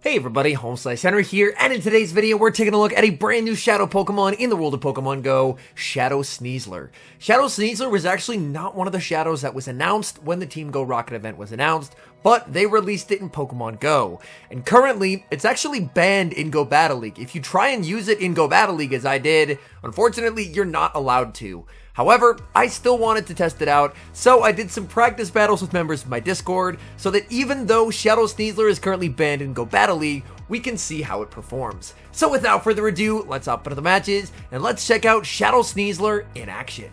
Hey everybody, HomeSliceHenry here, and in today's video we're taking a look at a brand new Shadow Pokemon in the world of Pokemon Go, Shadow Sneasler. Shadow Sneasler was actually not one of the Shadows that was announced when the Team Go Rocket event was announced, but they released it in Pokemon Go. And currently, it's actually banned in Go Battle League. If you try and use it in Go Battle League as I did, unfortunately you're not allowed to. However, I still wanted to test it out, so I did some practice battles with members of my Discord, so that even though Shadow Sneasler is currently banned in Go Battle League, we can see how it performs. So without further ado, let's hop into the matches, and let's check out Shadow Sneasler in action.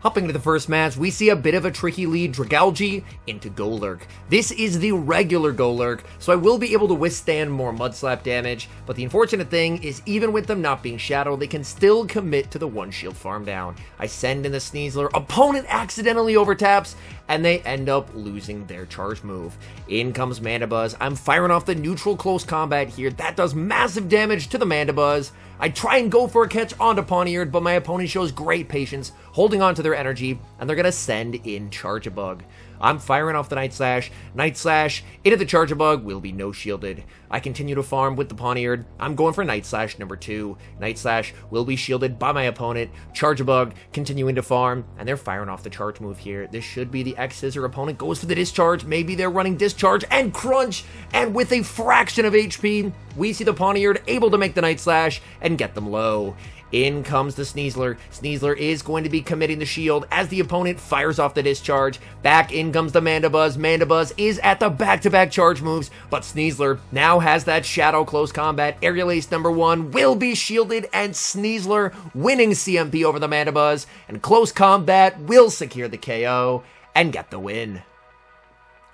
Hopping into the first match, we see a bit of a tricky lead, Dragalge into Golurk. This is the regular Golurk, so I will be able to withstand more Mud Slap damage, but the unfortunate thing is even with them not being Shadow, they can still commit to the one shield farm down. I send in the Sneasler, opponent accidentally overtaps, and they end up losing their charge move. In comes Mandibuzz. I'm firing off the neutral close combat here. That does massive damage to the Mandibuzz. I try and go for a catch onto Pawniard, but my opponent shows great patience, holding on to their energy, and they're going to send in Charjabug. I'm firing off the Night Slash. Night Slash into the Charjabug will be no shielded. I continue to farm with the Pawniard. I'm going for Night Slash number 2. Night Slash will be shielded by my opponent. Charjabug continuing to farm, and they're firing off the charge move here. This should be the X-Scissor. Opponent goes for the Discharge. Maybe they're running Discharge and Crunch, and with a fraction of HP, we see the Pawniard able to make the Night Slash and get them low. In comes the Sneasler. Sneasler is going to be committing the shield as the opponent fires off the Discharge. Back in comes the Mandibuzz. Mandibuzz is at the back-to-back charge moves, but Sneasler now has that Shadow close combat. Aerial Ace number 1 will be shielded, and Sneasler winning CMP over the Mandibuzz, and close combat will secure the KO and get the win.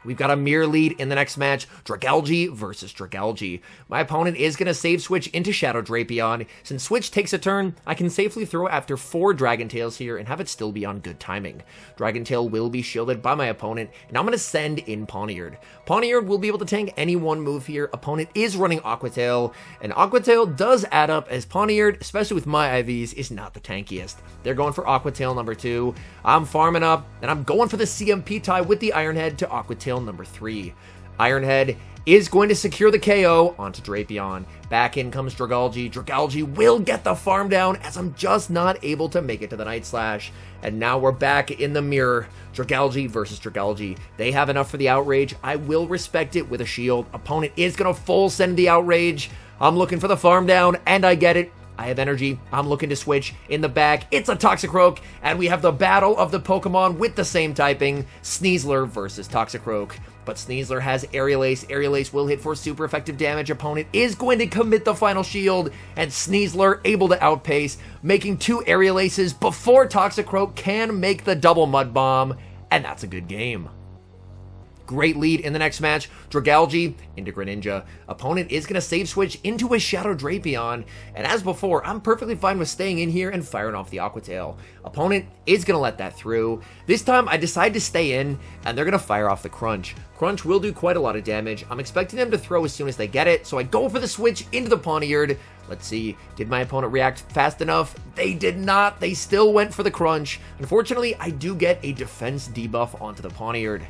We've got a mirror lead in the next match, Dragalge versus Dragalge. My opponent is going to save switch into Shadow Drapion. Since switch takes a turn, I can safely throw after 4 Dragon Tails here and have it still be on good timing. Dragon Tail will be shielded by my opponent, and I'm going to send in Pawniard. Pawniard will be able to tank any one move here. Opponent is running Aqua Tail, and Aqua Tail does add up as Pawniard, especially with my IVs, is not the tankiest. They're going for Aqua Tail number 2. I'm farming up, and I'm going for the CMP tie with the Iron Head to Aqua Tail number 3. Iron Head is going to secure the KO onto Drapion. Back in comes Dragalge. Dragalge will get the farm down as I'm just not able to make it to the Night Slash. And now we're back in the mirror. Dragalge versus Dragalge. They have enough for the Outrage. I will respect it with a shield. Opponent is going to full send the Outrage. I'm looking for the farm down, and I get it. I have energy. I'm looking to switch in the back. It's a Toxicroak, and we have the battle of the Pokemon with the same typing, Sneasler versus Toxicroak. But Sneasler has Aerial Ace. Aerial Ace will hit for super effective damage. Opponent is going to commit the final shield, and Sneasler able to outpace, making 2 Aerial Aces before Toxicroak can make the double Mud Bomb, and that's a good game. Great lead in the next match, Dragalge into Greninja. Opponent is going to save switch into a Shadow Drapion, and as before, I'm perfectly fine with staying in here and firing off the Aqua Tail. Opponent is going to let that through. This time, I decide to stay in, and they're going to fire off the Crunch. Crunch will do quite a lot of damage. I'm expecting them to throw as soon as they get it, so I go for the switch into the Pawniard. Let's see, did my opponent react fast enough? They did not. They still went for the Crunch. Unfortunately, I do get a defense debuff onto the Pawniard.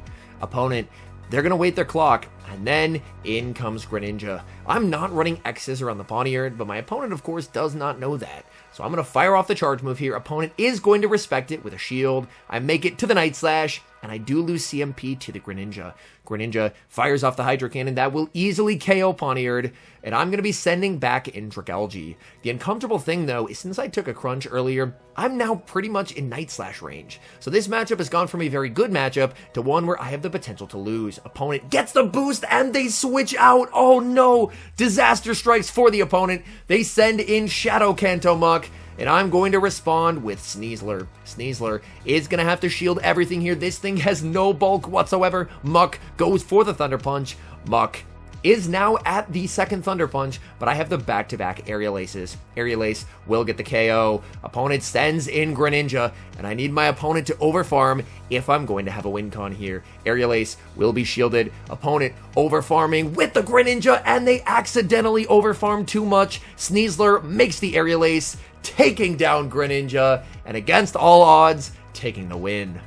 Opponent, they're going to wait their clock, and then in comes Greninja. I'm not running X-Scissor on the Pawniard, but my opponent, of course, does not know that. So I'm going to fire off the charge move here. Opponent is going to respect it with a shield. I make it to the Night Slash, and I do lose CMP to the Greninja. Greninja fires off the Hydro Cannon. That will easily KO Pawniard, and I'm going to be sending back in Dragalge. The uncomfortable thing, though, is since I took a Crunch earlier, I'm now pretty much in Night Slash range. So this matchup has gone from a very good matchup to one where I have the potential to lose. Opponent gets the boost, and they switch out. Oh no! Disaster strikes for the opponent. They send in Shadow Kanto Muck, and I'm going to respond with Sneasler. Sneasler is going to have to shield everything here. This thing has no bulk whatsoever. Muck goes for the Thunder Punch. Muck is now at the second Thunder Punch, but I have the back-to-back Aerial Aces. Aerial Ace will get the KO. Opponent sends in Greninja, and I need my opponent to overfarm if I'm going to have a win con here. Aerial Ace will be shielded. Opponent overfarming with the Greninja, and they accidentally overfarm too much. Sneasler makes the Aerial Ace, taking down Greninja, and against all odds, taking the win.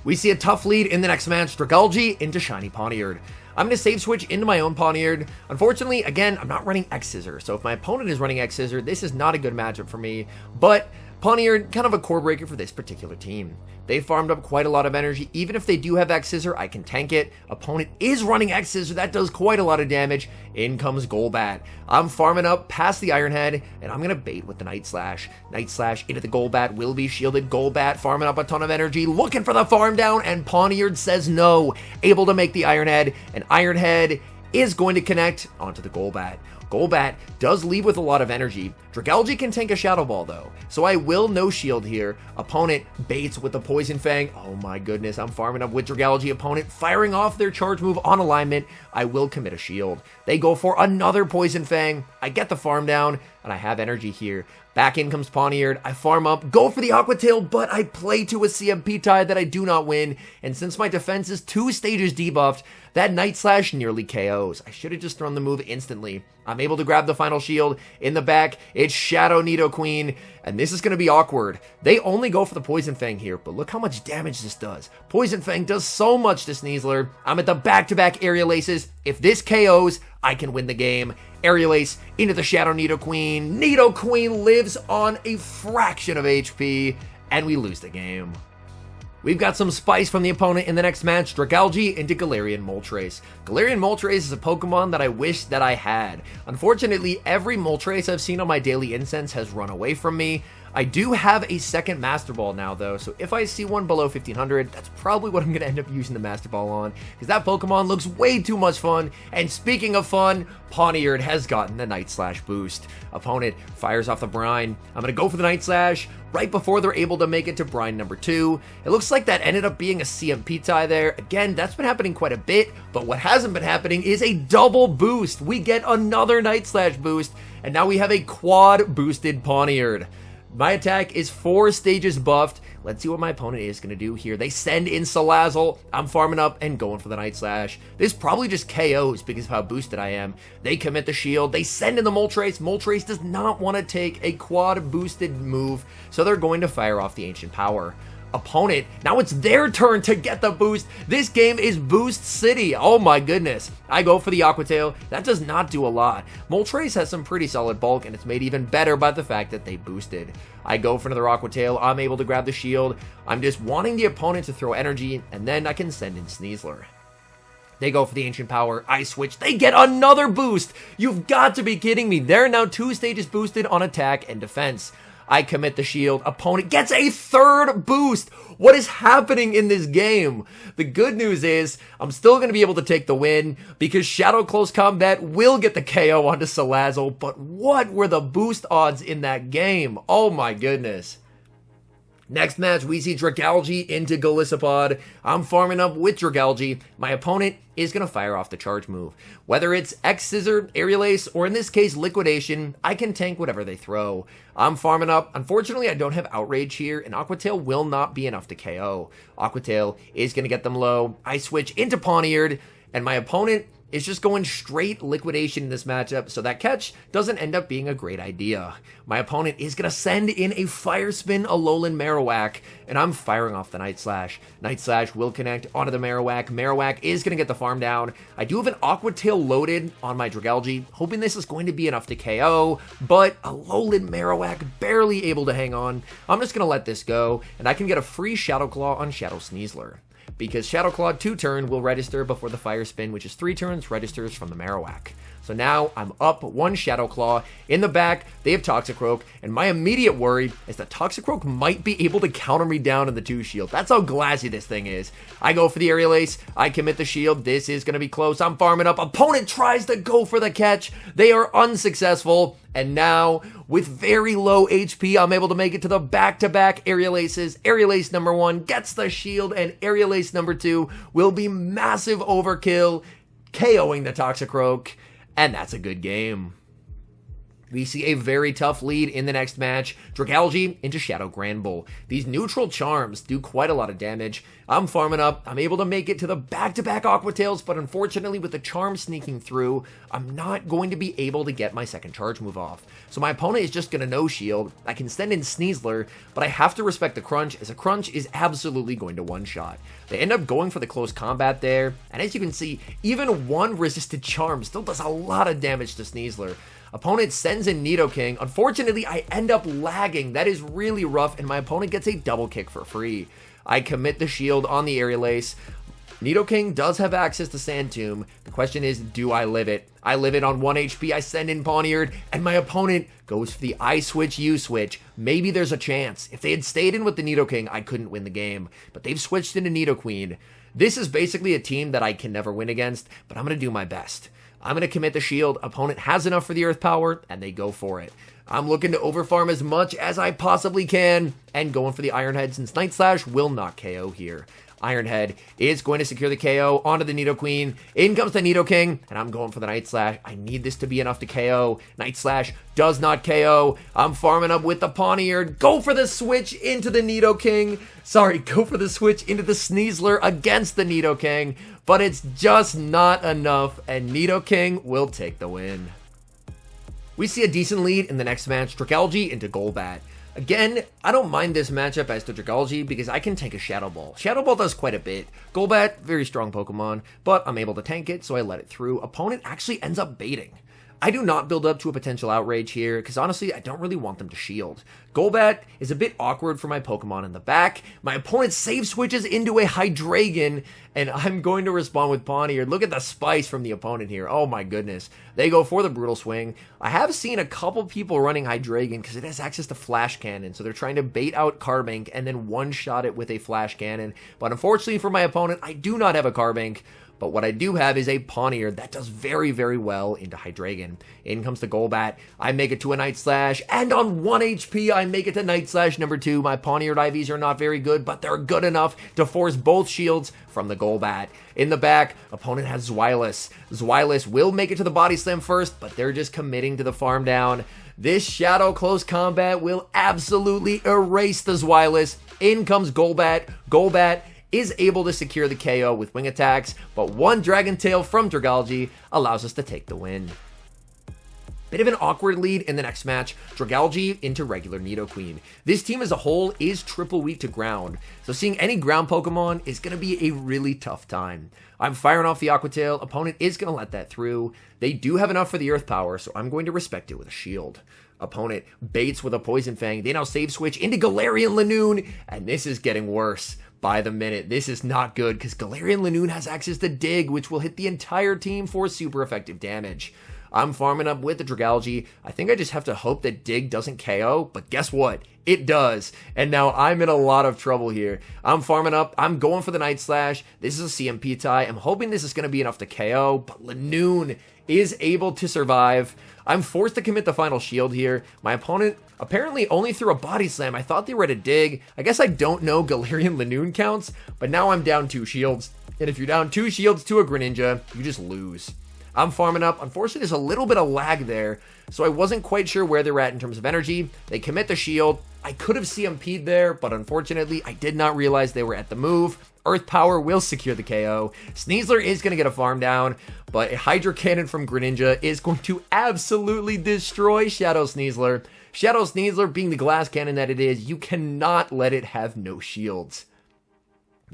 We see a tough lead in the next match, Dragalge into Shiny Pawniard. I'm going to save switch into my own Pawniard. Unfortunately, again, I'm not running X-Scissor, so if my opponent is running X-Scissor, this is not a good matchup for me, but Pawniard, kind of a core breaker for this particular team. They farmed up quite a lot of energy. Even if they do have X-Scissor, I can tank it. Opponent is running X-Scissor. That does quite a lot of damage. In comes Golbat. I'm farming up past the Iron Head, and I'm going to bait with the Night Slash. Night Slash into the Golbat. Will be shielded. Golbat farming up a ton of energy, looking for the farm down, and Pawniard says no. Able to make the Iron Head, and Iron Head is going to connect onto the Golbat. Golbat does leave with a lot of energy. Dragalge can tank a Shadow Ball though, so I will no shield here. Opponent baits with the Poison Fang. Oh my goodness, I'm farming up with Dragalge. Opponent firing off their charge move on alignment. I will commit a shield. They go for another Poison Fang. I get the farm down, and I have energy here. Back in comes Pawniard. I farm up, go for the Aqua Tail, but I play to a CMP tie that I do not win. And since my defense is 2 stages debuffed, that Night Slash nearly KOs. I should have just thrown the move instantly. I'm able to grab the final shield. In the back, it's Shadow Nidoqueen, and this is going to be awkward. They only go for the Poison Fang here, but look how much damage this does. Poison Fang does so much to Sneasler. I'm at the back-to-back Aerial Aces. If this KOs, I can win the game. Aerial Ace into the Shadow Nidoqueen. Nidoqueen lives on a fraction of HP, and we lose the game. We've got some spice from the opponent in the next match. Dragalge into Galarian Moltres. Galarian Moltres is a Pokemon that I wish that I had. Unfortunately, every Moltres I've seen on my daily incense has run away from me. I do have a second Master Ball now though, so if I see one below 1500, that's probably what I'm going to end up using the Master Ball on, because that Pokemon looks way too much fun. And speaking of fun, Pawniard has gotten the Night Slash boost. Opponent fires off the Brine. I'm going to go for the Night Slash right before they're able to make it to Brine number 2. It looks like that ended up being a CMP tie there. Again, that's been happening quite a bit, but what hasn't been happening is a double boost. We get another Night Slash boost, and now we have a quad boosted Pawniard. My attack is 4 stages buffed. Let's see what my opponent is going to do here. They send in Salazzle. I'm farming up and going for the Night Slash. This probably just KOs because of how boosted I am. They commit the shield. They send in the Moltres. Moltres does not want to take a quad boosted move, so they're going to fire off the Ancient Power. Opponent, now it's their turn to get the boost. This game is Boost City. Oh my goodness. I go for the Aqua Tail. That does not do a lot. Moltres has some pretty solid bulk, and it's made even better by the fact that they boosted. I go for another Aqua Tail. I'm able to grab the shield. I'm just wanting the opponent to throw energy, and then I can send in Sneasler. They go for the Ancient Power. I switch. They get another boost. You've got to be kidding me. They're now 2 stages boosted on attack and defense. I commit the shield. Opponent gets a 3rd boost. What is happening in this game? The good news is I'm still going to be able to take the win because Shadow Close Combat will get the KO onto Salazzle, but what were the boost odds in that game? Oh my goodness. Next match, we see Dragalge into Golisopod. I'm farming up with Dragalge. My opponent is going to fire off the charge move. Whether it's X-Scissor, Aerial Ace, or in this case, Liquidation, I can tank whatever they throw. I'm farming up. Unfortunately, I don't have Outrage here, and Aqua Tail will not be enough to KO. Aqua Tail is going to get them low. I switch into Pawniard, and my opponent is just going straight Liquidation in this matchup, so that catch doesn't end up being a great idea. My opponent is going to send in a Fire Spin Alolan Marowak, and I'm firing off the Night Slash. Night Slash will connect onto the Marowak. Marowak is going to get the farm down. I do have an Aqua Tail loaded on my Dragalge, hoping this is going to be enough to KO, but Alolan Marowak barely able to hang on. I'm just going to let this go, and I can get a free Shadow Claw on Shadow Sneasler, because Shadow Claw 2 turn will register before the Fire Spin, which is 3 turns, registers from the Marowak. So now I'm up 1 Shadow Claw. In the back, they have Toxicroak, and my immediate worry is that Toxicroak might be able to counter me down in the 2 shield. That's how glassy this thing is. I go for the Aerial Ace. I commit the shield. This is going to be close. I'm farming up. Opponent tries to go for the catch. They are unsuccessful. And now, with very low HP, I'm able to make it to the back-to-back Aerial Aces. Aerial Ace number 1 gets the shield, and Aerial Ace number 2 will be massive overkill, KOing the Toxicroak, and that's a good game. We see a very tough lead in the next match. Dragalge into Shadow Granbull. These neutral charms do quite a lot of damage. I'm farming up. I'm able to make it to the back-to-back Aqua Tails, but unfortunately with the charm sneaking through, I'm not going to be able to get my second charge move off. So my opponent is just going to no-shield. I can send in Sneasler, but I have to respect the Crunch, as a Crunch is absolutely going to one-shot. They end up going for the close combat there, and as you can see, even one resisted charm still does a lot of damage to Sneasler. Opponent sends in Nidoking. Unfortunately, I end up lagging. That is really rough, and my opponent gets a double kick for free. I commit the shield on the Aerial Ace. Nidoking does have access to Sand Tomb. The question is, do I live it? I live it on 1 HP. I send in Pawniard, and my opponent goes for the I switch, you switch. Maybe there's a chance. If they had stayed in with the Nidoking, I couldn't win the game. But they've switched into Nidoqueen. This is basically a team that I can never win against, but I'm going to do my best. I'm going to commit the shield. Opponent has enough for the Earth Power, and they go for it. I'm looking to overfarm as much as I possibly can, and going for the Iron Head since Night Slash will not KO here. Iron Head is going to secure the KO onto the Nidoqueen. In comes the Nidoking, and I'm going for the Night Slash. I need this to be enough to KO. Night Slash does not KO. I'm farming up with the Pawniard. Go for the switch into the Nidoking. Sorry, go for the switch into the Sneasler against the Nidoking, but it's just not enough, and Nidoking will take the win. We see a decent lead in the next match, Dragalge into Golbat. Again, I don't mind this matchup as to Dragalge because I can tank a Shadow Ball. Shadow Ball does quite a bit. Golbat, very strong Pokemon, but I'm able to tank it, so I let it through. Opponent actually ends up baiting. I do not build up to a potential outrage here, because honestly, I don't really want them to shield. Golbat is a bit awkward for my Pokemon in the back. My opponent save switches into a Hydreigon, and I'm going to respond with Pawniard. Look at the spice from the opponent here. Oh my goodness. They go for the Brutal Swing. I have seen a couple people running Hydreigon because it has access to Flash Cannon, so they're trying to bait out Carbink and then one-shot it with a Flash Cannon. But unfortunately for my opponent, I do not have a Carbink. But what I do have is a Pawniard that does very, very well into Hydreigon. In comes the Golbat. I make it to a Night Slash, and on 1 HP, I make it to Night Slash number 2. My Pawniard IVs are not very good, but they're good enough to force both shields from the Golbat. In the back, opponent has Zweilous. Zweilous will make it to the Body Slam first, but they're just committing to the farm down. This Shadow Close Combat will absolutely erase the Zweilous. In comes Golbat. Golbat is able to secure the KO with wing attacks, but one Dragon Tail from Dragalge allows us to take the win. Bit of an awkward lead in the next match, Dragalge into regular Nidoqueen. This team as a whole is triple weak to ground, so seeing any ground Pokemon is going to be a really tough time. I'm firing off the Aqua Tail, opponent is going to let that through. They do have enough for the Earth Power, so I'm going to respect it with a shield. Opponent baits with a Poison Fang, they now save switch into Galarian Lanoon, and this is getting worse by the minute. This is not good because Galarian Lanoon has access to Dig, which will hit the entire team for super effective damage. I'm farming up with the Dragalge. I think I just have to hope that Dig doesn't KO, but guess what? It does. And now I'm in a lot of trouble here. I'm farming up. I'm going for the Night Slash. This is a CMP tie. I'm hoping this is going to be enough to KO, but Lanoon is able to survive. I'm forced to commit the final shield here. My opponent apparently only threw a Body Slam. I thought they were at a Dig. I guess I don't know Galarian Lanoon counts, but now I'm down 2 shields. And if you're down 2 shields to a Greninja, you just lose. I'm farming up. Unfortunately, there's a little bit of lag there, so I wasn't quite sure where they're at in terms of energy. They commit the shield. I could have CMP'd there, but unfortunately, I did not realize they were at the move. Earth Power will secure the KO. Sneasler is going to get a farm down, but a Hydro Cannon from Greninja is going to absolutely destroy Shadow Sneasler. Shadow Sneasler being the glass cannon that it is, you cannot let it have no shields.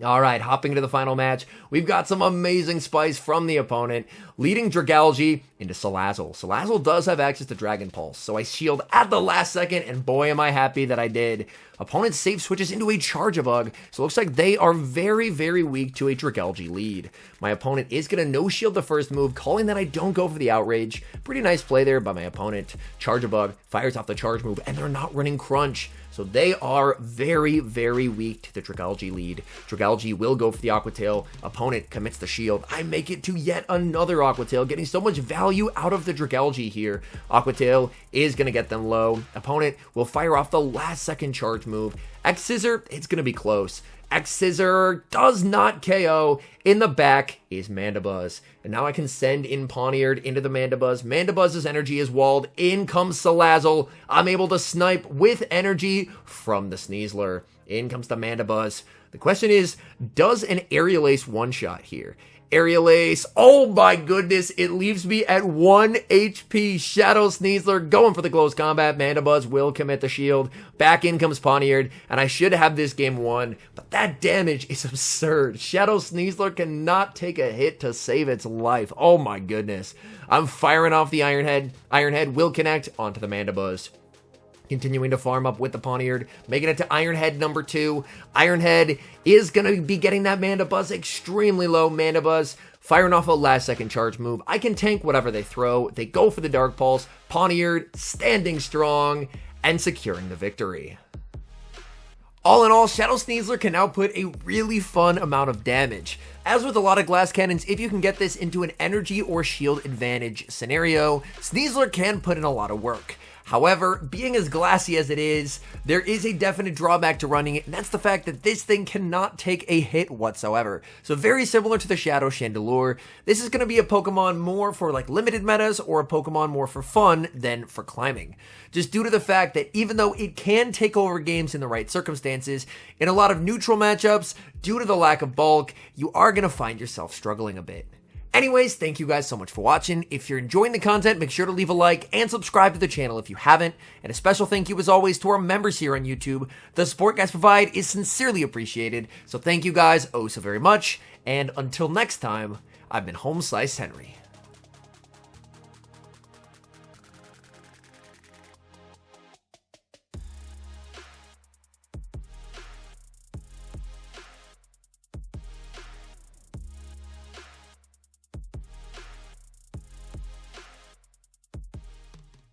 Alright, hopping into the final match, we've got some amazing spice from the opponent, leading Dragalge into Salazzle. Salazzle does have access to Dragon Pulse, so I shield at the last second, and boy am I happy that I did. Opponent safe switches into a Charjabug, so it looks like they are very, very weak to a Dragalge lead. My opponent is going to no-shield the first move, calling that I don't go for the Outrage. Pretty nice play there by my opponent. Charjabug fires off the charge move, and they're not running Crunch. So they are very, very weak to the Dragalge lead. Dragalge will go for the Aqua Tail. Opponent commits the shield. I make it to yet another Aqua Tail, getting so much value out of the Dragalge here. Aqua Tail is going to get them low. Opponent will fire off the last second charge move. X-Scissor, it's going to be close. X-Scissor does not KO. In the back is Mandibuzz. And now I can send in Pawniard into the Mandibuzz. Mandibuzz's energy is walled. In comes Salazzle. I'm able to snipe with energy from the Sneasler. In comes the Mandibuzz. The question is, does an Aerial Ace one-shot here? Aerial Ace, oh my goodness, it leaves me at 1 HP. Shadow Sneasler going for the close combat. Mandibuzz will commit the shield. Back in comes Pawniard, and I should have this game won, but that damage is absurd. Shadow Sneasler cannot take a hit to save its life. Oh my goodness. I'm firing off the Iron Head. Iron Head will connect onto the Mandibuzz. Continuing to farm up with the Pawniard, making it to Iron Head number 2. Iron Head is going to be getting that Mandibuzz extremely low. Mandibuzz firing off a last second charge move. I can tank whatever they throw. They go for the Dark Pulse. Pawniard standing strong and securing the victory. All in all, Shadow Sneasler can now put a really fun amount of damage. As with a lot of glass cannons, if you can get this into an energy or shield advantage scenario, Sneasler can put in a lot of work. However, being as glassy as it is, there is a definite drawback to running it, and that's the fact that this thing cannot take a hit whatsoever. So very similar to the Shadow Chandelure, this is going to be a Pokemon more for like limited metas or a Pokemon more for fun than for climbing. Just due to the fact that even though it can take over games in the right circumstances, in a lot of neutral matchups, due to the lack of bulk, you are going to find yourself struggling a bit. Anyways, thank you guys so much for watching. If you're enjoying the content, make sure to leave a like and subscribe to the channel if you haven't. And a special thank you as always to our members here on YouTube. The support guys provide is sincerely appreciated. So thank you guys oh so very much. And until next time, I've been HomeSliceHenry.